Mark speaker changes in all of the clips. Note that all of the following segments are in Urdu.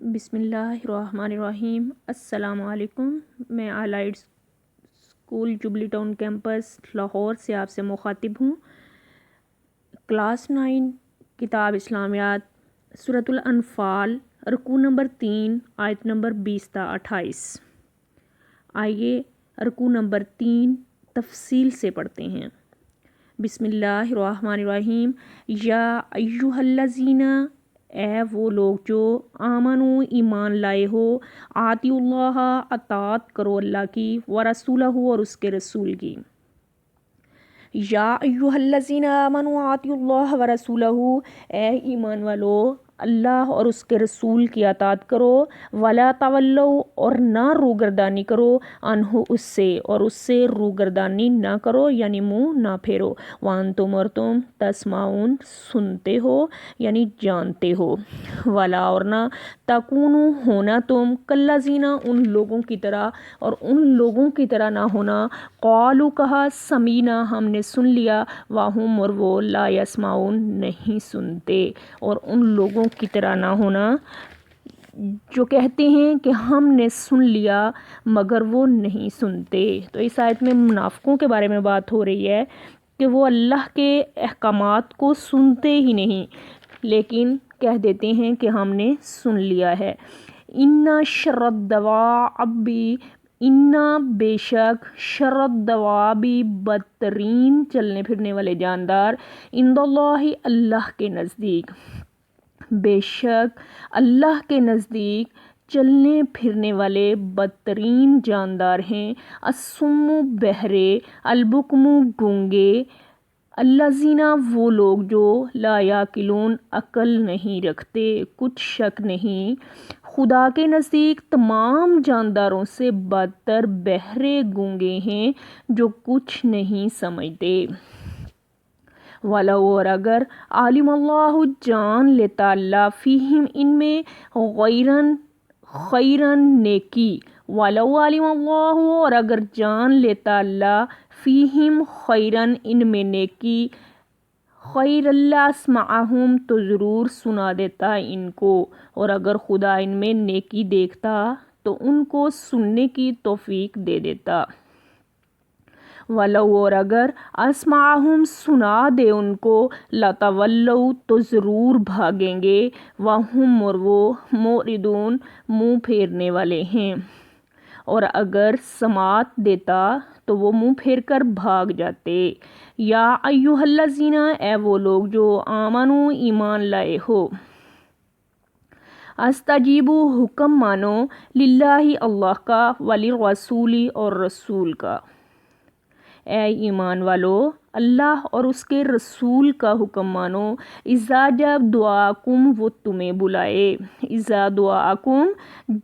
Speaker 1: بسم اللہ الرحمن الرحیم۔ السلام علیکم۔ میں الائٹ اسکول جبلی ٹاؤن کیمپس لاہور سے آپ سے مخاطب ہوں۔ کلاس 9 کتاب اسلامیات سورۃ الانفال رکوع نمبر 3 آیت نمبر 20 تا 28۔ آئیے رکوع نمبر 3 تفصیل سے پڑھتے ہیں۔ بسم اللہ الرحمن الرحیم۔ یا ایھا الذین، اے وہ لوگ جو آمنو ایمان لائے ہو، آتی اللہ، اطاعت کرو اللہ کی، ورسولہ اور اس کے رسول کی۔ یا ایھا الذین آمنوا آتوا اللہ ورسولہ، اے ایمان والو اللہ اور اس کے رسول کی اطاعت کرو، ولا تولوا اور نہ روگردانی کرو، عنہ اس سے، اور اس سے روگردانی نہ کرو یعنی منہ نہ پھیرو، وانتم اور تم تسمعون سنتے ہو یعنی جانتے ہو، ولا اور نہ تکونوا ہونا تم کالذین ان لوگوں کی طرح، اور ان لوگوں کی طرح نہ ہونا، قالوا کہا، سمیعنا ہم نے سن لیا، وہم اور وہ لا یسمعون نہیں سنتے، اور ان لوگوں کی طرح نہ ہونا جو کہتے ہیں کہ ہم نے سن لیا مگر وہ نہیں سنتے۔ تو اس آیت میں منافقوں کے بارے میں بات ہو رہی ہے کہ وہ اللہ کے احکامات کو سنتے ہی نہیں، لیکن کہہ دیتے ہیں کہ ہم نے سن لیا ہے۔ اِنَّ شَرَّ الدَّوَابِ، اِنَّ بے شک، شَرَّ الدَّوَابِ بدترین چلنے پھرنے والے جاندار، عند اللہ اللہ کے نزدیک، بے شک اللہ کے نزدیک چلنے پھرنے والے بدترین جاندار ہیں، الصم بہرے، البکم گونگے، الذین وہ لوگ جو لا یعقلون عقل نہیں رکھتے، کچھ شک نہیں، خدا کے نزدیک تمام جانداروں سے بدتر بہرے گونگے ہیں جو کچھ نہیں سمجھتے۔ وَلَوْ اور اگر عالم اللہ جان لیتا اللہ فیہم ان میں خیرن نیکی، وَلَوْ عالم اللہ اور اگر جان لیتا اللہ فیہم خیرن ان میں نیکی، خیر لَأَسْمَعَہُم تو ضرور سنا دیتا ان کو، اور اگر خدا ان میں نیکی دیکھتا تو ان کو سننے کی توفیق دے دیتا۔ وَلَوْ اور اگر أَسْمَعَہُم سنا دے ان کو، لَتَوَلَّوْا تو ضرور بھاگیں گے، وَہُمْ اور وہ مُعْرِضُونَ منہ پھیرنے والے ہیں، اور اگر سماعت دیتا تو وہ منہ پھیر کر بھاگ جاتے۔ یا ایھا الذین، اے وہ لوگ جو آمنو ایمان لائے ہو، استجیبوا حکم مانو، للہ اللہ کا، وللرسول اور رسول کا۔ اے ایمان والو اللہ اور اس کے رسول کا حکم مانو، اذا جب دعاکم وہ تمہیں بلائے، اذا دعاکم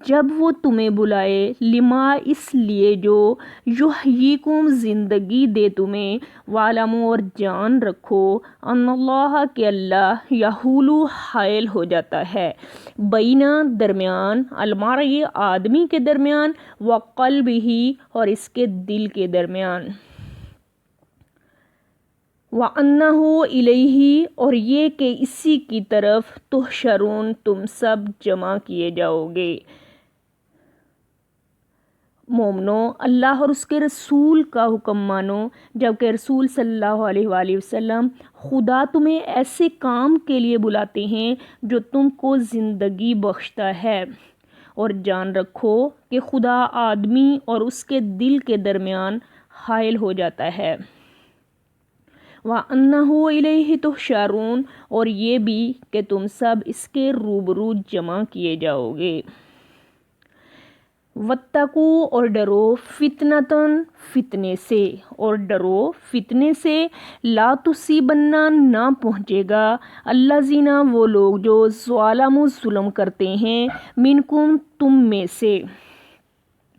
Speaker 1: جب وہ تمہیں بلائے، لما اس لیے جو، یحییکم زندگی دے تمہیں، وَاعْلَمُوا اور جان رکھو، ان اللہ کہ اللہ، یحول حائل ہو جاتا ہے، بینہ درمیان، المرء آدمی کے درمیان، وقلبہ اور اس کے دل کے درمیان، وَأَنَّهُ إِلَيْهِ اور یہ کہ اسی کی طرف، تحشرون تم سب جمع کیے جاؤ گے۔ مومنو اللہ اور اس کے رسول کا حکم مانو، جبکہ رسول صلی اللہ علیہ وآلہ وسلم خدا تمہیں ایسے کام کے لیے بلاتے ہیں جو تم کو زندگی بخشتا ہے، اور جان رکھو کہ خدا آدمی اور اس کے دل کے درمیان حائل ہو جاتا ہے۔ وَأَنَّهُ إِلَيْهِ تُحْشَرُونَ اور یہ بھی کہ تم سب اس کے روبرو جمع کیے جاؤ گے۔ وَاتَّقُوا اور ڈرو، فِتْنَةً فتنے سے، اور ڈرو فتنے سے، لا تُصِیبَنَّ نہ پہنچے گا، الذین وہ لوگ جو ظلموا ظلم کرتے ہیں، منکم تم میں سے،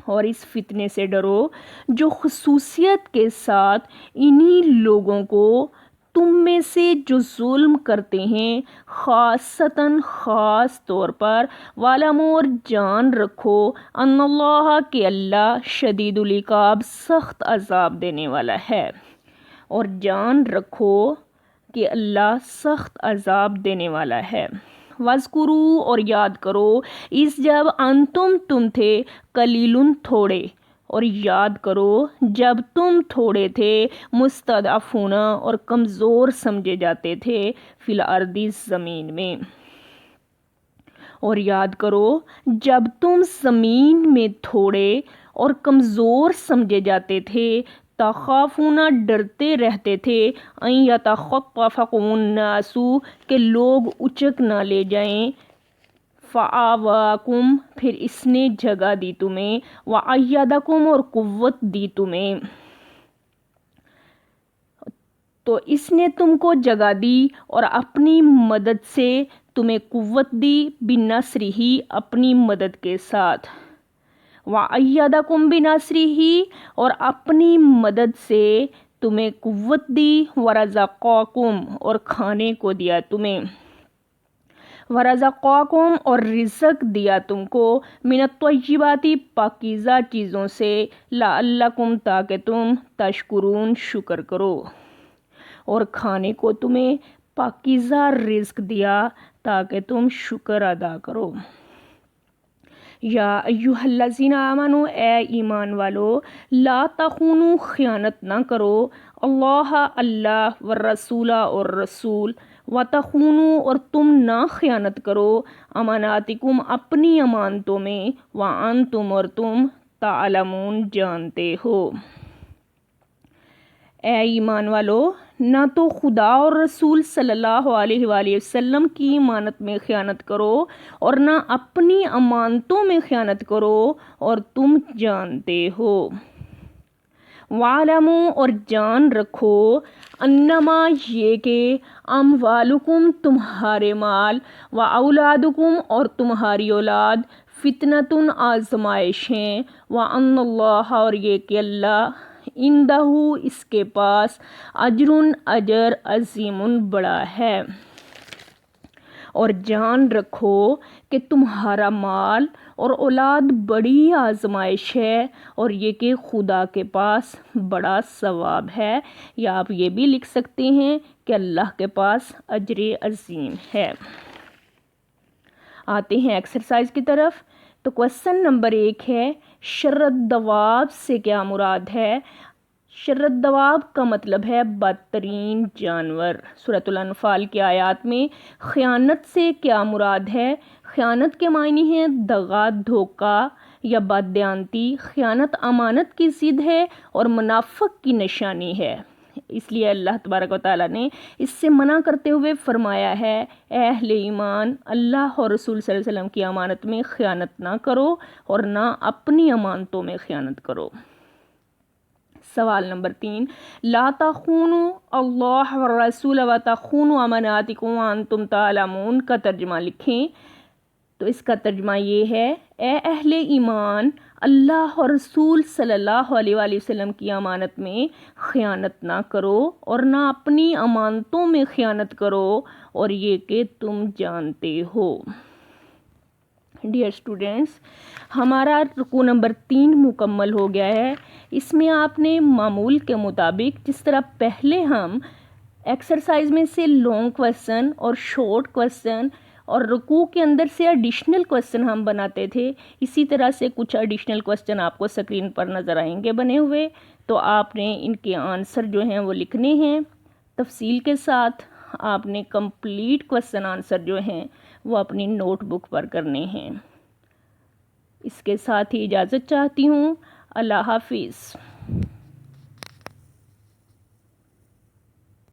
Speaker 1: اور اس فتنے سے ڈرو جو خصوصیت کے ساتھ انہی لوگوں کو تم میں سے جو ظلم کرتے ہیں، خاصتاً خاص طور پر، وَاعْلَمُوا اور جان رکھو، ان اللہ کہ اللہ، شدید العقاب سخت عذاب دینے والا ہے، اور جان رکھو کہ اللہ سخت عذاب دینے والا ہے۔ وَاذْكُرُوا اور یاد کرو اس جب انتم تم تھے قلیلٌ تھوڑے، اور یاد کرو جب تم تھوڑے تھے مستضعفون اور کمزور سمجھے جاتے تھے فی الارض زمین میں، اور یاد کرو جب تم زمین میں تھوڑے اور کمزور سمجھے جاتے تھے، تخافون ڈرتے رہتے تھے، ان یتخطفکم الناس کہ لوگ اچک نہ لے جائیں، فآواکم پھر اس نے جگہ دی تمہیں، وأیدکم اور قوت دی تمہیں، تو اس نے تم کو جگہ دی اور اپنی مدد سے تمہیں قوت دی، بنصرہ اپنی مدد کے ساتھ، وأیدکم بنصرہ اور اپنی مدد سے تمہیں قوت دی، ورزقکم اور کھانے کو دیا تمہیں، ورزقکم اور رزق دیا تم کو، من الطیبات پاکیزہ چیزوں سے، لعلکم تاکہ تم تشکرون شکر کرو، اور کھانے کو تمہیں پاکیزہ رزق دیا تاکہ تم شکر ادا کرو۔ یا ایھا الذین آمنوا اے ایمان والو، لا تخونوا خیانت نہ کرو، اللہ والرسول اور رسول، وتخونوا اور تم نہ خیانت کرو، اماناتکم اپنی امانتوں میں، وانتم اور تم تعلمون جانتے ہو۔ اے ایمان والو، نہ تو خدا اور رسول صلی اللہ علیہ وآلہ وسلم کی امانت میں خیانت کرو اور نہ اپنی امانتوں میں خیانت کرو، اور تم جانتے ہو۔ وَاعْلَمُوا اور جان رکھو، انما یہ کہ اموالکم تمہارے مال، واولادکم اور تمہاری اولاد، فتنۃ آزمائش ہیں، وَأَنَّ اللَّهَ اور یہ کہ اللہ، عندہ اس کے پاس، اجر عظیم بڑا ہے۔ اور جان رکھو کہ تمہارا مال اور اولاد بڑی آزمائش ہے، اور یہ کہ خدا کے پاس بڑا ثواب ہے، یا آپ یہ بھی لکھ سکتے ہیں کہ اللہ کے پاس اجر عظیم ہے۔ آتے ہیں ایکسرسائز کی طرف۔ تو کوسچن نمبر 1 ہے، شر الدواب سے کیا مراد ہے؟ شر الدواب کا مطلب ہے بدترین جانور۔ سورۃ الانفال کی آیات میں خیانت سے کیا مراد ہے؟ خیانت کے معنی ہیں دغا، دھوکہ یا بددیانتی۔ خیانت امانت کی ضد ہے اور منافق کی نشانی ہے، اس لیے اللہ تبارک و تعالیٰ نے اس سے منع کرتے ہوئے فرمایا ہے، اے اہل ایمان، اللہ اور رسول صلی اللہ علیہ وسلم کی امانت میں خیانت نہ کرو اور نہ اپنی امانتوں میں خیانت کرو۔ سوال نمبر 3، لا تخونوا اللہ والرسول وتخونوا اماناتکم وانتم تعلمون کا ترجمہ لکھیں۔ تو اس کا ترجمہ یہ ہے، اے اہل ایمان، اللہ اور رسول صلی اللہ علیہ وآلہ وسلم کی امانت میں خیانت نہ کرو اور نہ اپنی امانتوں میں خیانت کرو، اور یہ کہ تم جانتے ہو۔ ڈیئر اسٹوڈینٹس، ہمارا رکوع نمبر 3 مکمل ہو گیا ہے۔ اس میں آپ نے معمول کے مطابق جس طرح پہلے ہم ایکسرسائز میں سے لانگ کویسچن اور شارٹ کویسچن اور رکوع کے اندر سے ایڈیشنل کویسچن ہم بناتے تھے، اسی طرح سے کچھ ایڈیشنل کویسچن آپ کو سکرین پر نظر آئیں گے بنے ہوئے، تو آپ نے ان کے آنسر جو ہیں وہ لکھنے ہیں تفصیل کے ساتھ۔ آپ نے کمپلیٹ کویسچن آنسر جو ہیں وہ اپنی نوٹ بک پر کرنے ہیں۔ اس کے ساتھ ہی اجازت چاہتی ہوں۔ اللہ حافظ۔